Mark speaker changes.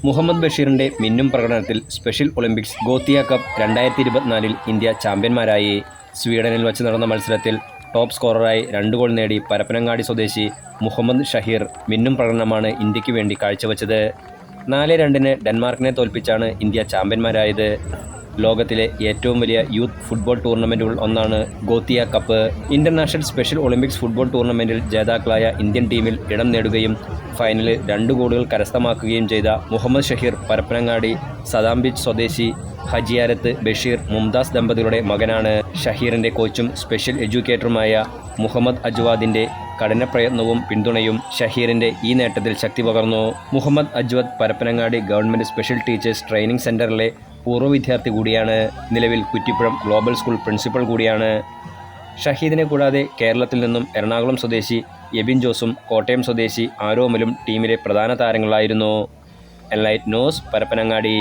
Speaker 1: മുഹമ്മദ് ബഷീറിന്റെ മിന്നും പ്രകടനത്തിൽ സ്പെഷ്യൽ ഒളിമ്പിക്സ് ഗോത്തിയ കപ്പ് 2024 ഇന്ത്യ ചാമ്പ്യന്മാരായി. സ്വീഡനിൽ വച്ച് നടന്ന മത്സരത്തിൽ ടോപ്പ് സ്കോററായി 2 ഗോൾ നേടി പരപ്പനങ്ങാടി സ്വദേശി മുഹമ്മദ് ഷഹീർ മിന്നും പ്രകടനമാണ് ഇന്ത്യക്ക് വേണ്ടി കാഴ്ചവെച്ചത്. 4-2 ഡെൻമാർക്കിനെ തോൽപ്പിച്ചാണ് ഇന്ത്യ ചാമ്പ്യന്മാരായത്. ലോകത്തിലെ ഏറ്റവും വലിയ യൂത്ത് ഫുട്ബോൾ ടൂർണമെൻറ്റുകൾ ഒന്നാണ് Gothia cup. International special Olympics football ടൂർണമെൻറ്റിൽ ജേതാക്കളായ ഇന്ത്യൻ ടീമിൽ ഇടം നേടുകയും ഫൈനലിൽ 2 ഗോളുകൾ കരസ്ഥമാക്കുകയും ചെയ്ത മുഹമ്മദ് ഷഹീർ പരപ്പനങ്ങാടി സദാംബിച്ച് സ്വദേശി ഹജിയാരത്ത് ബഷീർ മുംതാസ് ദമ്പതികളുടെ മകനാണ്. ഷഹീറിൻ്റെ കോച്ചും സ്പെഷ്യൽ എഡ്യൂക്കേറ്ററുമായ മുഹമ്മദ് അജ്വാദിൻ്റെ കഠിനപ്രയത്നവും പിന്തുണയും ഷഹീറിൻ്റെ ഈ നേട്ടത്തിൽ ശക്തി പകർന്നു. Muhammad Ajwad Parappanangadi government special teachers training സെൻറ്ററിലെ പൂർവ്വ വിദ്യാർത്ഥി കൂടിയാണ്. നിലവിൽ കുറ്റിപ്പുഴം ഗ്ലോബൽ സ്കൂൾ പ്രിൻസിപ്പൽ കൂടിയാണ്. ഷഹീദിനെ കൂടാതെ കേരളത്തിൽ നിന്നും എറണാകുളം സ്വദേശി എബിൻ ജോസും കോട്ടയം സ്വദേശി ആരോമലും ടീമിലെ പ്രധാന താരങ്ങളായിരുന്നു. Enlight news Parappanangadi.